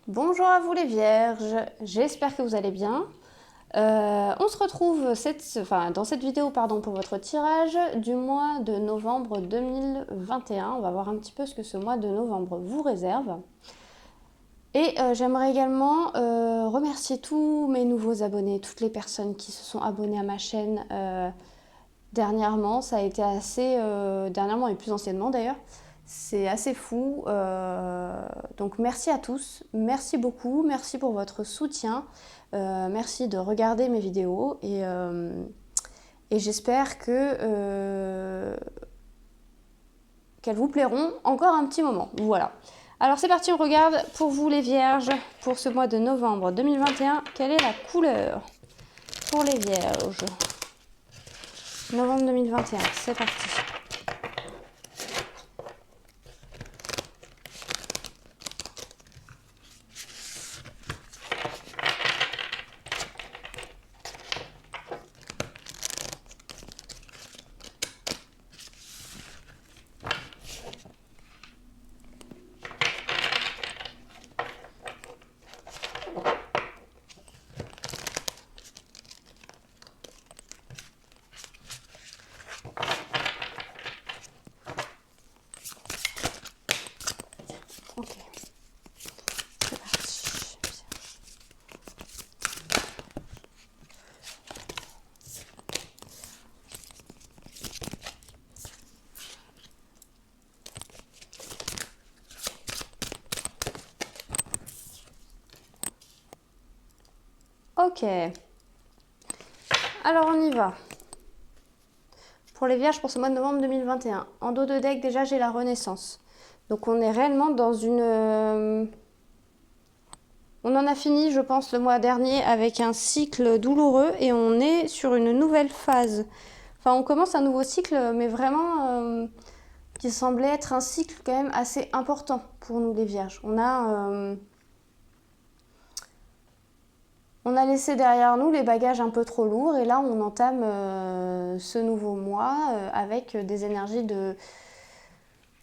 Bonjour à vous les vierges, j'espère que vous allez bien. On se retrouve dans cette vidéo pour votre tirage du mois de novembre 2021. On va voir un petit peu ce que ce mois de novembre vous réserve. Et j'aimerais également remercier tous mes nouveaux abonnés, toutes les personnes qui se sont abonnées à ma chaîne dernièrement. Ça a été assez, dernièrement et plus anciennement d'ailleurs. C'est assez fou, donc merci à tous, merci beaucoup, merci pour votre soutien, merci de regarder mes vidéos et j'espère qu'elles vous plairont encore un petit moment. Voilà. Alors c'est parti, on regarde pour vous les vierges, pour ce mois de novembre 2021, quelle est la couleur pour les vierges? Novembre 2021, c'est parti. Ok, c'est parti. Ok, alors on y va. Pour les vierges, pour ce mois de novembre 2021, en dos de deck, déjà j'ai la Renaissance. Donc on est réellement dans une... On en a fini, je pense, le mois dernier avec un cycle douloureux et on est sur une nouvelle phase. Enfin, on commence un nouveau cycle, mais vraiment qui semblait être un cycle quand même assez important pour nous les vierges. On a laissé derrière nous les bagages un peu trop lourds et là on entame ce nouveau mois avec des énergies de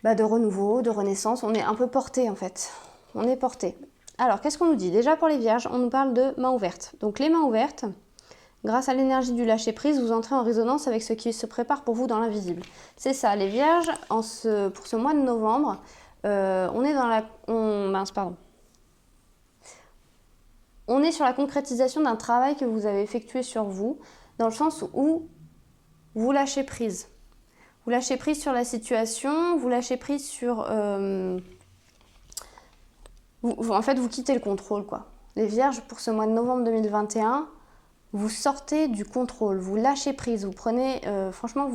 renouveau, de renaissance. On est un peu porté en fait. On est porté. Alors qu'est-ce qu'on nous dit? Déjà pour les vierges, on nous parle de mains ouvertes. Donc les mains ouvertes, grâce à l'énergie du lâcher prise, vous entrez en résonance avec ce qui se prépare pour vous dans l'invisible. C'est ça, les vierges, pour ce mois de novembre, on est dans la... On est sur la concrétisation d'un travail que vous avez effectué sur vous, dans le sens où vous lâchez prise. Vous lâchez prise sur la situation, vous lâchez prise sur... en fait, vous quittez le contrôle, quoi. Les vierges, pour ce mois de novembre 2021, vous sortez du contrôle, vous lâchez prise, vous prenez... franchement,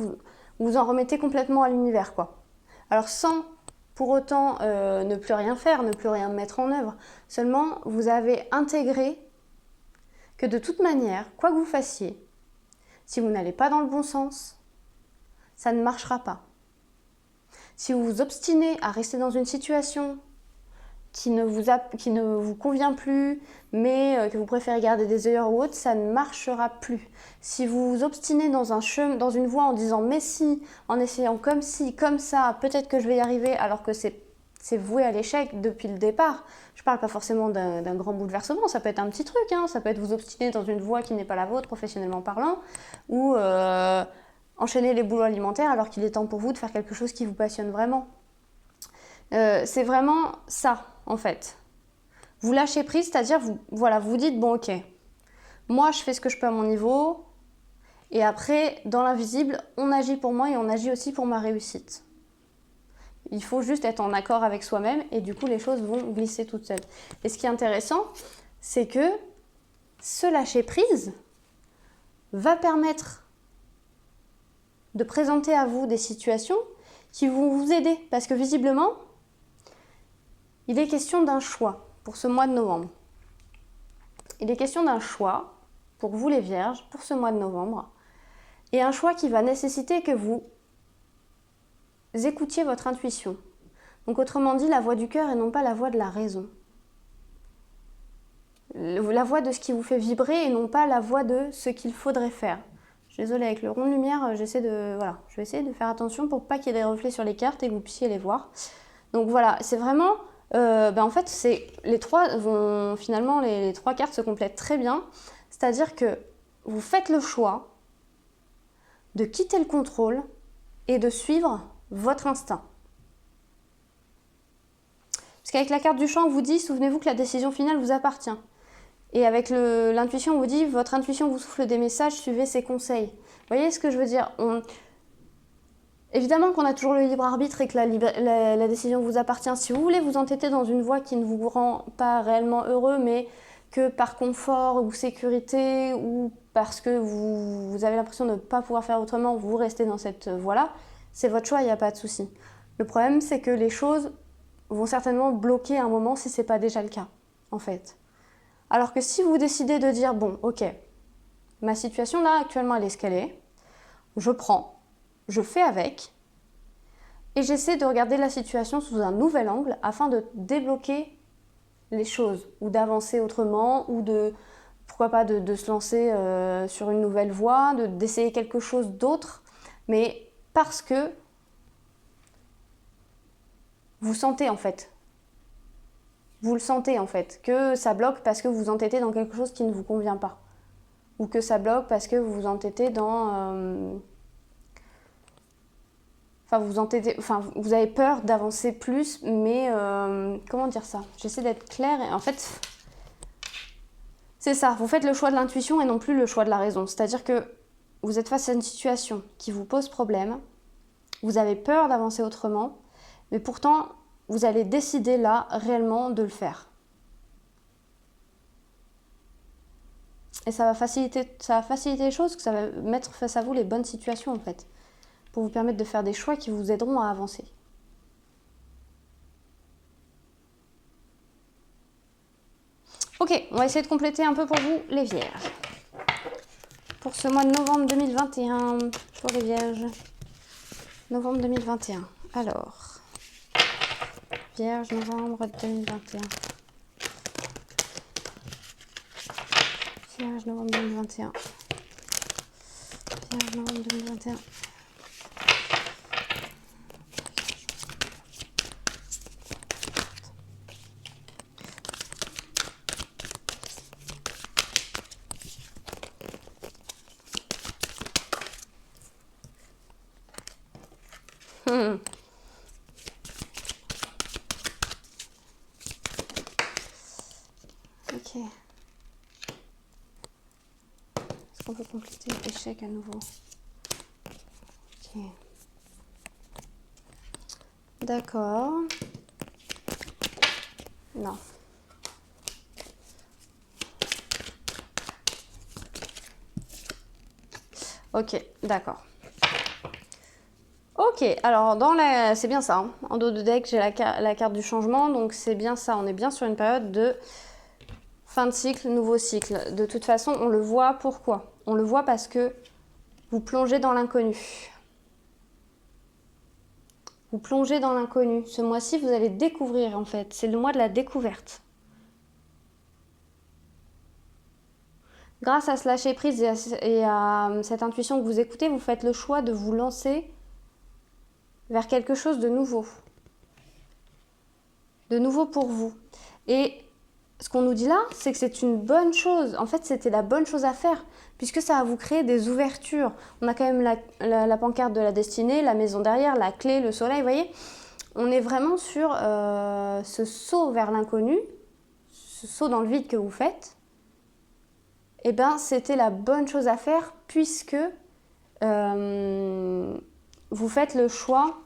vous en remettez complètement à l'univers, quoi. Alors, sans pour autant ne plus rien faire, ne plus rien mettre en œuvre. Seulement, vous avez intégré que de toute manière, quoi que vous fassiez, si vous n'allez pas dans le bon sens, ça ne marchera pas. Si vous vous obstinez à rester dans une situation qui ne vous convient plus, mais que vous préférez garder des heures ou autres, ça ne marchera plus. Si vous vous obstinez dans une voie en disant mais si, en essayant comme ci, comme ça, peut-être que je vais y arriver, alors que c'est voué à l'échec depuis le départ. Je ne parle pas forcément d'un grand bouleversement, ça peut être un petit truc, hein, ça peut être vous obstiner dans une voie qui n'est pas la vôtre, professionnellement parlant, ou enchaîner les boulots alimentaires alors qu'il est temps pour vous de faire quelque chose qui vous passionne vraiment. C'est vraiment ça, en fait. Vous lâchez prise, c'est-à-dire, vous dites, bon, ok, moi, je fais ce que je peux à mon niveau, et après, dans l'invisible, on agit pour moi et on agit aussi pour ma réussite. Il faut juste être en accord avec soi-même, et du coup, les choses vont glisser toutes seules. Et ce qui est intéressant, c'est que ce lâcher prise va permettre de présenter à vous des situations qui vont vous aider, parce que visiblement, il est question d'un choix pour ce mois de novembre. Il est question d'un choix pour vous les vierges, pour ce mois de novembre, et un choix qui va nécessiter que vous écoutiez votre intuition. Donc autrement dit, la voix du cœur et non pas la voix de la raison. La voix de ce qui vous fait vibrer et non pas la voix de ce qu'il faudrait faire. Je suis désolée, avec le rond de lumière, je vais essayer de faire attention pour pas qu'il y ait des reflets sur les cartes et que vous puissiez les voir. Donc voilà, c'est vraiment En fait, les trois vont finalement les trois cartes se complètent très bien. C'est-à-dire que vous faites le choix de quitter le contrôle et de suivre votre instinct. Parce qu'avec la carte du champ, on vous dit, souvenez-vous que la décision finale vous appartient. Et avec l'intuition, on vous dit, votre intuition vous souffle des messages, suivez ses conseils. Vous voyez ce que je veux dire? Évidemment qu'on a toujours le libre arbitre et que la décision vous appartient. Si vous voulez vous entêter dans une voie qui ne vous rend pas réellement heureux, mais que par confort ou sécurité ou parce que vous avez l'impression de ne pas pouvoir faire autrement, vous restez dans cette voie-là, c'est votre choix, il n'y a pas de souci. Le problème, c'est que les choses vont certainement bloquer un moment si ce n'est pas déjà le cas, en fait. Alors que si vous décidez de dire, bon, ok, ma situation là, actuellement, elle est ce qu'elle est, je prends, je fais avec, et j'essaie de regarder la situation sous un nouvel angle afin de débloquer les choses, ou d'avancer autrement, ou pourquoi pas, de se lancer sur une nouvelle voie, d'essayer quelque chose d'autre, mais parce que vous sentez en fait, vous le sentez en fait, que ça bloque parce que vous vous entêtez dans quelque chose qui ne vous convient pas, ou que ça bloque parce que vous vous entêtez dans... vous avez peur d'avancer plus, mais comment dire ça? J'essaie d'être claire et en fait, c'est ça, vous faites le choix de l'intuition et non plus le choix de la raison. C'est-à-dire que vous êtes face à une situation qui vous pose problème, vous avez peur d'avancer autrement, mais pourtant, vous allez décider là, réellement, de le faire. Et ça va faciliter les choses, que ça va mettre face à vous les bonnes situations, en fait, pour vous permettre de faire des choix qui vous aideront à avancer. Ok, on va essayer de compléter un peu pour vous les vierges. Pour ce mois de novembre 2021, pour les vierges. Novembre 2021. Alors, vierge, novembre 2021. Vierge, novembre 2021. Vierge, novembre 2021. Ok. Est-ce qu'on peut compléter l'échec à nouveau? Ok. D'accord. Non. Ok, d'accord. Ok, alors c'est bien ça. Hein. En dos de deck, j'ai la carte du changement, donc c'est bien ça. On est bien sur une période de fin de cycle, nouveau cycle. De toute façon, on le voit. Pourquoi? On le voit parce que vous plongez dans l'inconnu. Vous plongez dans l'inconnu. Ce mois-ci, vous allez découvrir en fait. C'est le mois de la découverte. Grâce à ce lâcher prise et à cette intuition que vous écoutez, vous faites le choix de vous lancer vers quelque chose de nouveau. De nouveau pour vous. Et ce qu'on nous dit là, c'est que c'est une bonne chose. En fait, c'était la bonne chose à faire, puisque ça va vous créer des ouvertures. On a quand même la pancarte de la destinée, la maison derrière, la clé, le soleil, vous voyez. On est vraiment sur ce saut vers l'inconnu, ce saut dans le vide que vous faites. Eh bien, c'était la bonne chose à faire, puisque vous faites le choix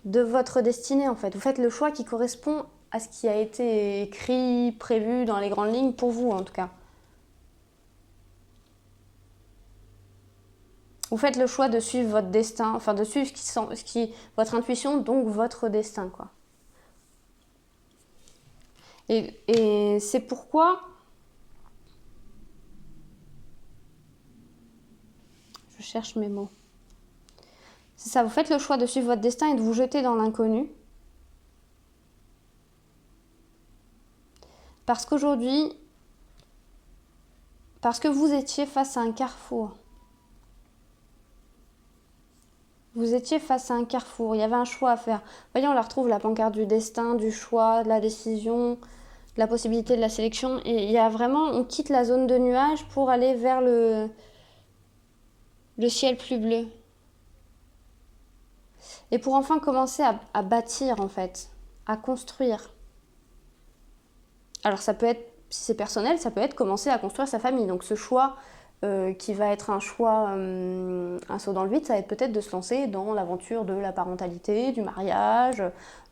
de votre destinée, en fait. Vous faites le choix qui correspond à ce qui a été écrit, prévu dans les grandes lignes, pour vous, en tout cas. Vous faites le choix de suivre votre destin, enfin de suivre votre intuition, donc votre destin, quoi. Et c'est pourquoi... Je cherche mes mots. C'est ça, vous faites le choix de suivre votre destin et de vous jeter dans l'inconnu. Parce qu'aujourd'hui, parce que vous étiez face à un carrefour. vous étiez face à un carrefour, il y avait un choix à faire. Vous voyez, on la retrouve, la pancarte du destin, du choix, de la décision, de la possibilité de la sélection. Et il y a vraiment, on quitte la zone de nuages pour aller vers le ciel plus bleu. Et pour enfin commencer à bâtir, en fait, à construire. Alors ça peut être, si c'est personnel, ça peut être commencer à construire sa famille. Donc ce choix qui va être un choix, un saut dans le vide, ça va être peut-être de se lancer dans l'aventure de la parentalité, du mariage,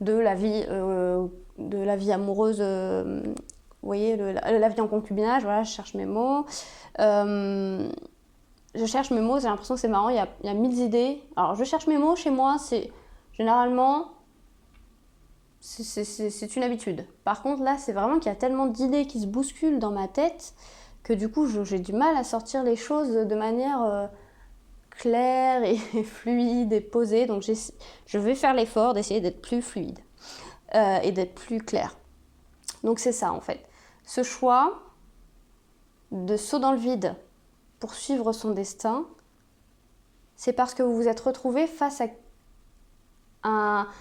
de la vie amoureuse, vous voyez, la vie en concubinage, voilà, je cherche mes mots. J'ai l'impression que c'est marrant, il y a 1000 idées. Alors je cherche mes mots, chez moi, c'est généralement... C'est une habitude. Par contre, là, c'est vraiment qu'il y a tellement d'idées qui se bousculent dans ma tête que du coup, j'ai du mal à sortir les choses de manière claire et fluide et posée. Donc, je vais faire l'effort d'essayer d'être plus fluide et d'être plus claire. Donc, c'est ça, en fait. Ce choix de saut dans le vide pour suivre son destin, c'est parce que vous vous êtes retrouvé face à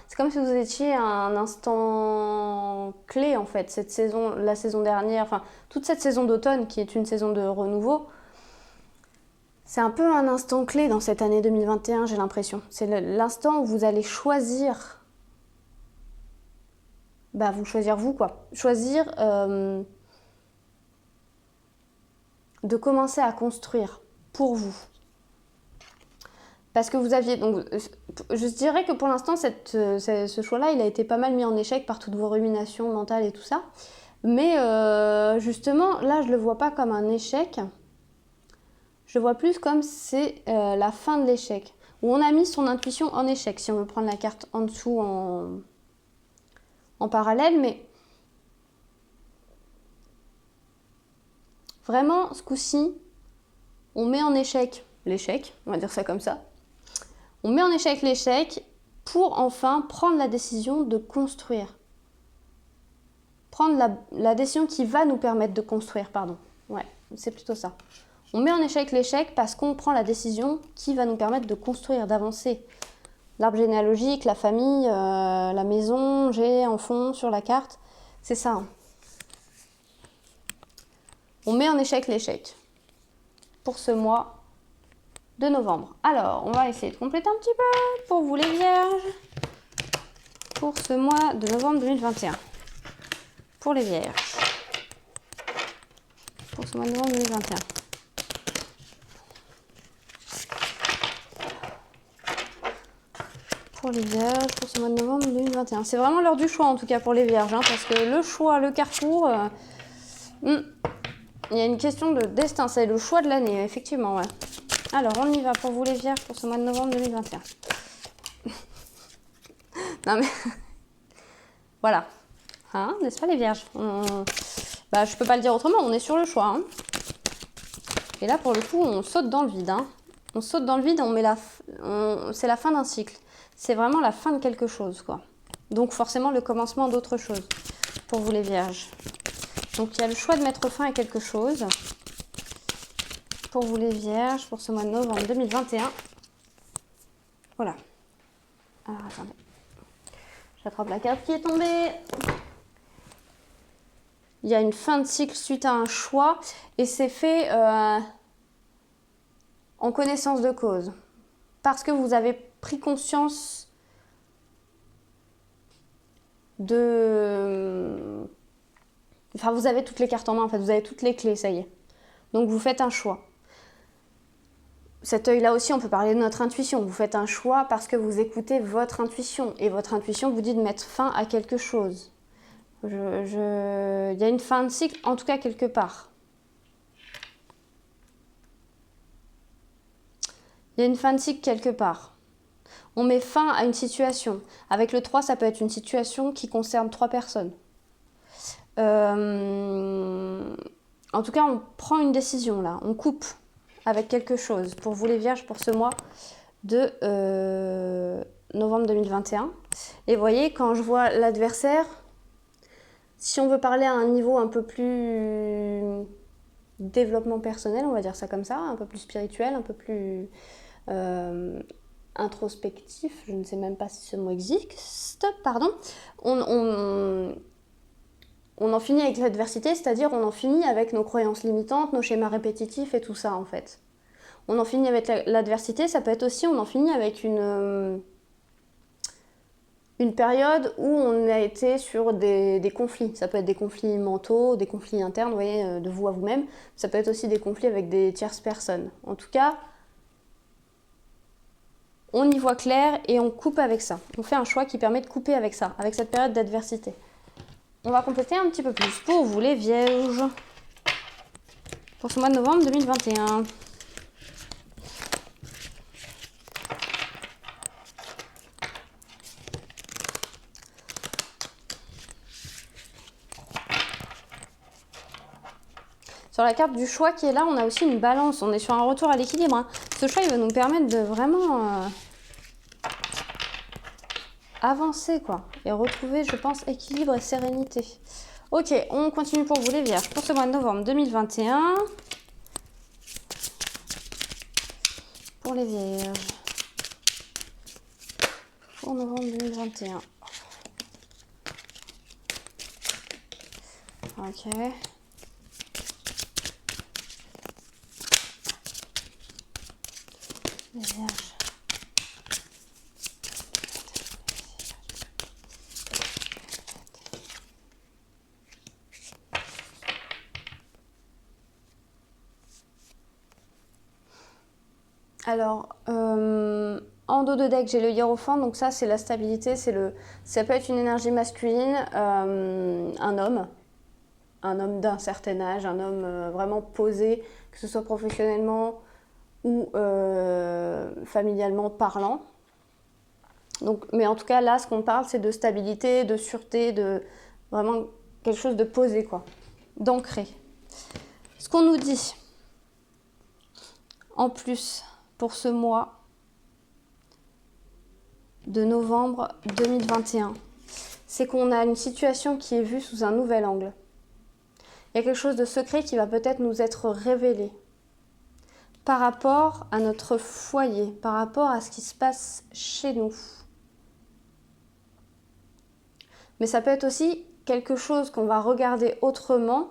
c'est comme si vous étiez à un instant clé en fait, cette saison, la saison dernière, enfin toute cette saison d'automne qui est une saison de renouveau, c'est un peu un instant clé dans cette année 2021, j'ai l'impression. C'est l'instant où vous allez choisir, vous choisir vous quoi, choisir de commencer à construire pour vous. Parce que vous aviez... Donc, je dirais que pour l'instant, ce choix-là, il a été pas mal mis en échec par toutes vos ruminations mentales et tout ça. Mais justement, là, je le vois pas comme un échec. Je le vois plus comme c'est la fin de l'échec. Où on a mis son intuition en échec, si on veut prendre la carte en dessous en parallèle. Mais vraiment, ce coup-ci, on met en échec l'échec, on va dire ça comme ça. On met en échec l'échec pour enfin prendre la décision de construire. Prendre la décision qui va nous permettre de construire, pardon. Ouais, c'est plutôt ça. On met en échec l'échec parce qu'on prend la décision qui va nous permettre de construire, d'avancer. L'arbre généalogique, la famille, la maison, j'ai en fond sur la carte, c'est ça. Hein. On met en échec l'échec pour ce mois de novembre. Alors, on va essayer de compléter un petit peu pour vous les vierges. Pour ce mois de novembre 2021. Pour les vierges. Pour ce mois de novembre 2021. Pour les vierges, pour ce mois de novembre 2021. C'est vraiment l'heure du choix en tout cas pour les vierges. Hein, parce que le choix, le carrefour... il y a une question de destin. C'est le choix de l'année, effectivement, ouais. Alors, on y va pour vous les vierges pour ce mois de novembre 2021. Non mais... voilà. Hein, n'est-ce pas les vierges? Je peux pas le dire autrement, on est sur le choix. Hein. Et là, pour le coup, on saute dans le vide. Hein. On saute dans le vide, c'est la fin d'un cycle. C'est vraiment la fin de quelque chose, quoi. Donc forcément, le commencement d'autre chose pour vous les vierges. Donc il y a le choix de mettre fin à quelque chose. Pour vous les vierges, pour ce mois de novembre 2021. Voilà. Alors attendez. J'attrape la carte qui est tombée. Il y a une fin de cycle suite à un choix et c'est fait en connaissance de cause. Parce que vous avez pris conscience de... Enfin, vous avez toutes les cartes en main, en fait, vous avez toutes les clés, ça y est. Donc vous faites un choix. Cet œil-là aussi, on peut parler de notre intuition. Vous faites un choix parce que vous écoutez votre intuition. Et votre intuition vous dit de mettre fin à quelque chose. Il y a une fin de cycle, en tout cas quelque part. Il y a une fin de cycle quelque part. On met fin à une situation. Avec le 3, ça peut être une situation qui concerne 3 personnes. En tout cas, on prend une décision là. On coupe avec quelque chose. Pour vous les vierges, pour ce mois de novembre 2021. Et vous voyez, quand je vois l'adversaire... Si on veut parler à un niveau un peu plus développement personnel, on va dire ça comme ça, un peu plus spirituel, un peu plus introspectif, je ne sais même pas si ce mot existe, pardon, on en finit avec l'adversité, c'est-à-dire on en finit avec nos croyances limitantes, nos schémas répétitifs et tout ça en fait. On en finit avec l'adversité, ça peut être aussi on en finit avec une période où on a été sur des conflits. Ça peut être des conflits mentaux, des conflits internes, vous voyez, de vous à vous-même. Ça peut être aussi des conflits avec des tierces personnes. En tout cas, on y voit clair et on coupe avec ça. On fait un choix qui permet de couper avec ça, avec cette période d'adversité. On va compléter un petit peu plus pour vous les vierges. Pour ce mois de novembre 2021. Sur la carte du choix qui est là, on a aussi une balance. On est sur un retour à l'équilibre. Hein. Ce choix, il va nous permettre de vraiment avancer, quoi. Et retrouver, je pense, équilibre et sérénité. Ok, on continue pour vous les vierges. Pour ce mois de novembre 2021. Pour les vierges. Pour novembre 2021. Ok. Les vierges. Alors, en dos de deck, j'ai le hiérophant, donc ça c'est la stabilité, ça peut être une énergie masculine, un homme d'un certain âge, un homme vraiment posé, que ce soit professionnellement ou familialement parlant. Donc, mais en tout cas là, ce qu'on parle, c'est de stabilité, de sûreté, de vraiment quelque chose de posé, quoi, d'ancré. Ce qu'on nous dit, en plus, pour ce mois de novembre 2021, c'est qu'on a une situation qui est vue sous un nouvel angle. Il y a quelque chose de secret qui va peut-être nous être révélé par rapport à notre foyer, par rapport à ce qui se passe chez nous. Mais ça peut être aussi quelque chose qu'on va regarder autrement,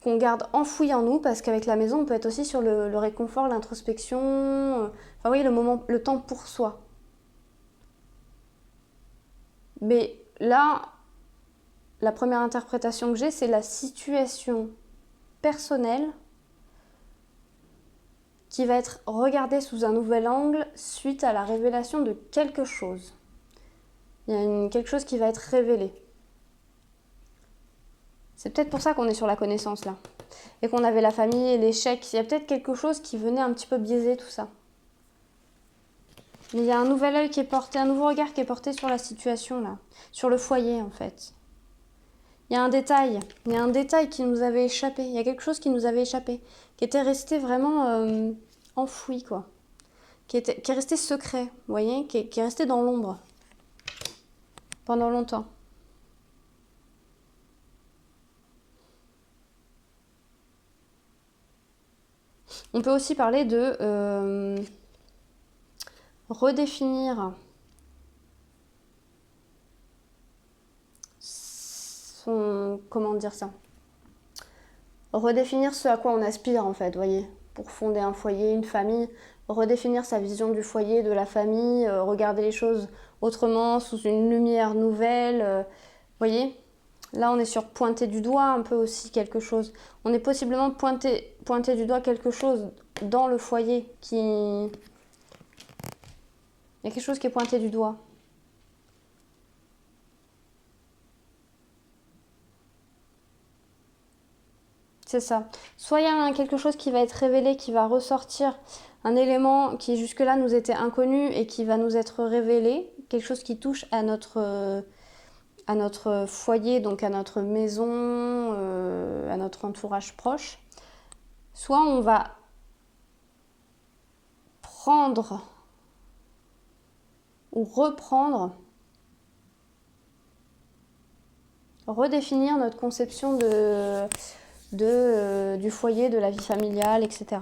qu'on garde enfoui en nous, parce qu'avec la maison, on peut être aussi sur le réconfort, l'introspection, enfin oui, le temps pour soi. Mais là, la première interprétation que j'ai, c'est la situation personnelle qui va être regardée sous un nouvel angle suite à la révélation de quelque chose. Il y a quelque chose qui va être révélé. C'est peut-être pour ça qu'on est sur la connaissance là. Et qu'on avait la famille et l'échec. Il y a peut-être quelque chose qui venait un petit peu biaiser tout ça. Mais il y a un nouvel œil qui est porté, un nouveau regard qui est porté sur la situation là. Sur le foyer en fait. Il y a un détail qui nous avait échappé. Il y a quelque chose qui nous avait échappé. Qui était resté vraiment enfoui, quoi. Qui est resté secret, vous voyez, qui est resté dans l'ombre. Pendant longtemps. On peut aussi parler de redéfinir comment dire ça, redéfinir ce à quoi on aspire en fait, vous voyez, pour fonder un foyer, une famille, redéfinir sa vision du foyer, de la famille, regarder les choses autrement, sous une lumière nouvelle, vous voyez. Là, on est sur pointer du doigt un peu aussi quelque chose. On est possiblement pointer du doigt quelque chose dans le foyer qui... Il y a quelque chose qui est pointé du doigt. C'est ça. Soit il y a quelque chose qui va être révélé, qui va ressortir, un élément qui jusque-là nous était inconnu et qui va nous être révélé, quelque chose qui touche à notre foyer, donc à notre maison, à notre entourage proche. Soit on va prendre ou reprendre, redéfinir notre conception du foyer, de la vie familiale, etc.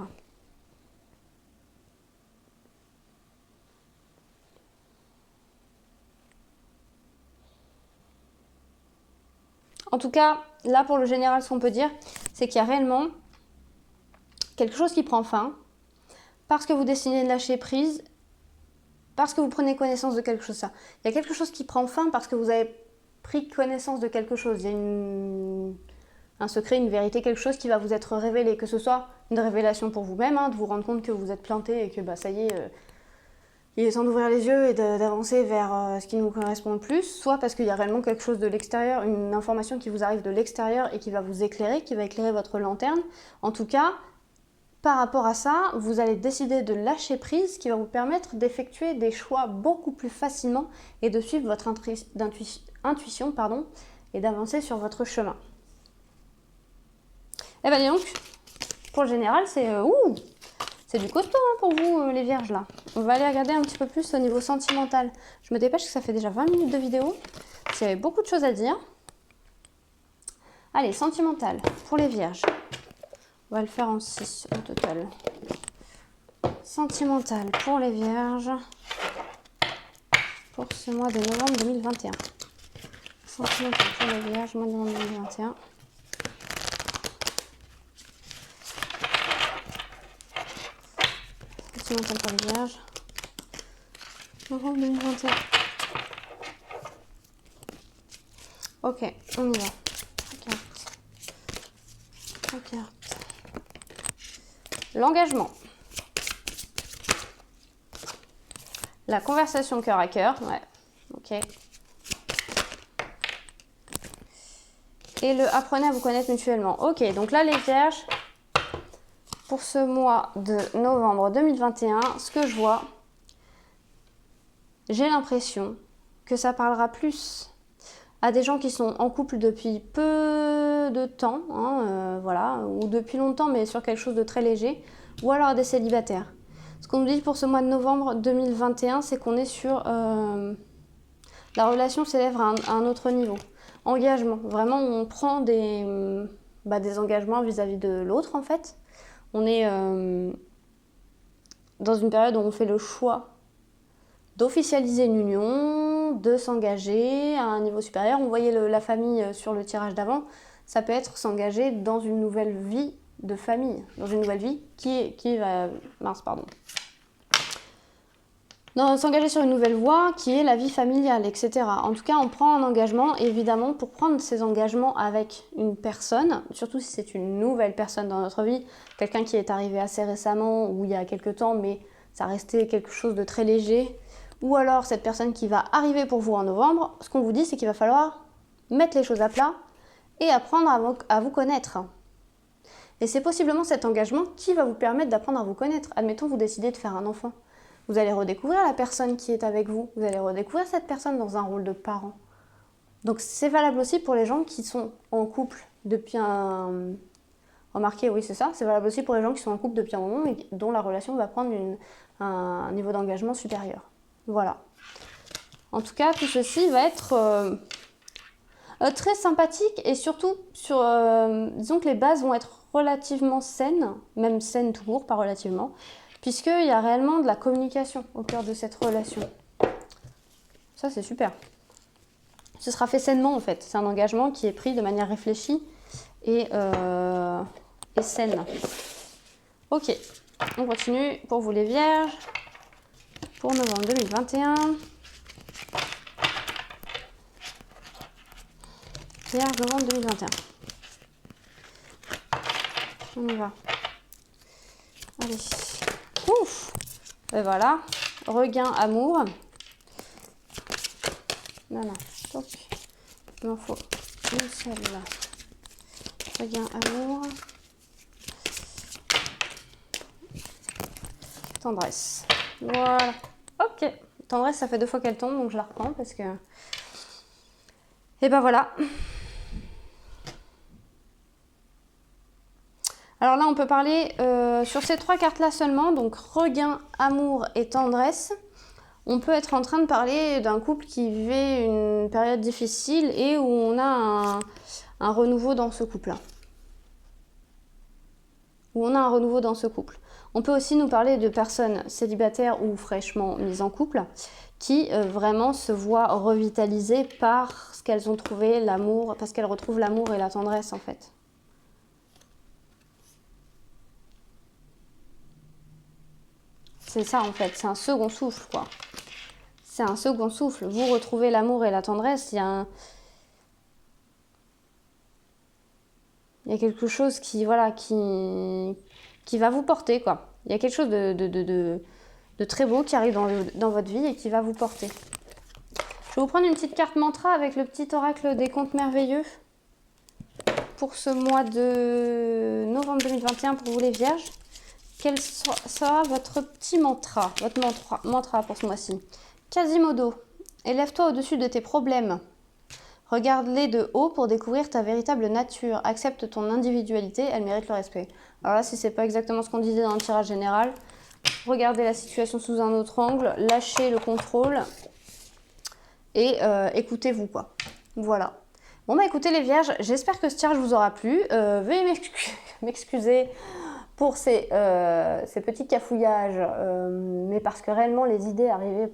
En tout cas, là pour le général, ce qu'on peut dire, c'est qu'il y a réellement quelque chose qui prend fin parce que vous décidez de lâcher prise, parce que vous prenez connaissance de quelque chose. Ça. Il y a quelque chose qui prend fin parce que vous avez pris connaissance de quelque chose. Il y a un secret, une vérité, quelque chose qui va vous être révélé, que ce soit une révélation pour vous-même, de vous rendre compte que vous êtes planté et que ça y est, il est temps d'ouvrir les yeux et d'avancer vers ce qui nous correspond le plus, soit parce qu'il y a réellement quelque chose de l'extérieur, une information qui vous arrive de l'extérieur et qui va vous éclairer, qui va éclairer votre lanterne. En tout cas, par rapport à ça, vous allez décider de lâcher prise, ce qui va vous permettre d'effectuer des choix beaucoup plus facilement et de suivre votre intuition et d'avancer sur votre chemin. Et bien dis donc, pour le général, c'est du costaud pour vous les vierges là. On va aller regarder un petit peu plus au niveau sentimental. Je me dépêche parce que ça fait déjà 20 minutes de vidéo. Il y avait beaucoup de choses à dire. Allez, sentimental pour les vierges. On va le faire en 6 au total. Sentimental pour les vierges pour ce mois de novembre 2021. Sentimental pour les vierges, mois de novembre 2021. Sentimental pour les vierges. Novembre 2021. Ok, on y va. Regarde. L'engagement. La conversation cœur à cœur. Ouais, ok. Et le apprenez à vous connaître mutuellement. Ok, donc là les vierges, pour ce mois de novembre 2021, ce que je vois, j'ai l'impression que ça parlera plus à des gens qui sont en couple depuis peu de temps, voilà, ou depuis longtemps, mais sur quelque chose de très léger, ou alors à des célibataires. Ce qu'on nous dit pour ce mois de novembre 2021, c'est qu'on est sur... la relation s'élève à un autre niveau. Engagement, vraiment, on prend des engagements vis-à-vis de l'autre, en fait. On est dans une période où on fait le choix d'officialiser une union, de s'engager à un niveau supérieur. On voyait la famille sur le tirage d'avant. Ça peut être s'engager dans une nouvelle vie de famille, dans une nouvelle vie s'engager sur une nouvelle voie qui est la vie familiale, etc. En tout cas, on prend un engagement, évidemment, pour prendre ces engagements avec une personne, surtout si c'est une nouvelle personne dans notre vie, quelqu'un qui est arrivé assez récemment ou il y a quelques temps, mais ça restait quelque chose de très léger, ou alors cette personne qui va arriver pour vous en novembre, ce qu'on vous dit, c'est qu'il va falloir mettre les choses à plat et apprendre à vous connaître. Et c'est possiblement cet engagement qui va vous permettre d'apprendre à vous connaître. Admettons, vous décidez de faire un enfant. Vous allez redécouvrir la personne qui est avec vous. Vous allez redécouvrir cette personne dans un rôle de parent. Donc c'est valable aussi pour les gens qui sont en couple depuis un... Remarquez, oui c'est ça. C'est valable aussi pour les gens qui sont en couple depuis un moment et dont la relation va prendre un niveau d'engagement supérieur. Voilà. En tout cas, tout ceci va être très sympathique et surtout, disons que les bases vont être relativement saines, même saines tout court, pas relativement, puisqu'il y a réellement de la communication au cœur de cette relation. Ça, c'est super. Ce sera fait sainement, en fait. C'est un engagement qui est pris de manière réfléchie et saine. Ok, on continue pour vous les vierges. Pour novembre 2021. Vierge, novembre 2021. On y va. Allez. Ouf. Et voilà. Regain, amour. Non, stop. Il m'en faut une seule là. Regain, amour. Tendresse. Voilà. Ok. Tendresse, ça fait 2 fois qu'elle tombe, donc je la reprends parce que... Et ben voilà. Alors là, on peut parler sur ces 3 cartes-là seulement, donc regain, amour et tendresse. On peut être en train de parler d'un couple qui vivait une période difficile et où on a un renouveau dans ce couple-là. où on a un renouveau dans ce couple. On peut aussi nous parler de personnes célibataires ou fraîchement mises en couple qui vraiment se voient revitalisées parce qu'elles ont trouvé l'amour, parce qu'elles retrouvent l'amour et la tendresse en fait. C'est ça en fait, c'est un second souffle quoi. C'est un second souffle. Vous retrouvez l'amour et la tendresse, il y a quelque chose qui, voilà, qui va vous porter quoi. Il y a quelque chose de très beau qui arrive dans votre vie et qui va vous porter. Je vais vous prendre une petite carte mantra avec le petit oracle des contes merveilleux pour ce mois de novembre 2021 pour vous les vierges. Quel sera votre petit mantra, votre mantra pour ce mois-ci? Quasimodo, élève-toi au-dessus de tes problèmes. Regarde-les de haut pour découvrir ta véritable nature. Accepte ton individualité, elle mérite le respect. Alors là, si c'est pas exactement ce qu'on disait dans le tirage général, regardez la situation sous un autre angle, lâchez le contrôle et écoutez-vous quoi. Voilà. Bon bah écoutez les vierges, j'espère que ce tirage vous aura plu. Veuillez m'excuser pour ces petits cafouillages, mais parce que réellement les idées arrivaient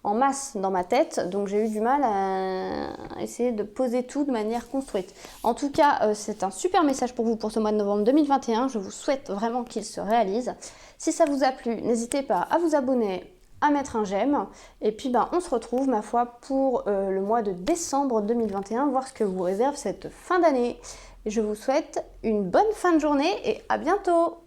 en masse dans ma tête, donc j'ai eu du mal à essayer de poser tout de manière construite. En tout cas, c'est un super message pour vous pour ce mois de novembre 2021. Je vous souhaite vraiment qu'il se réalise. Si ça vous a plu, n'hésitez pas à vous abonner, à mettre un j'aime. Et puis on se retrouve, ma foi, pour le mois de décembre 2021, voir ce que vous réserve cette fin d'année. Et je vous souhaite une bonne fin de journée et à bientôt!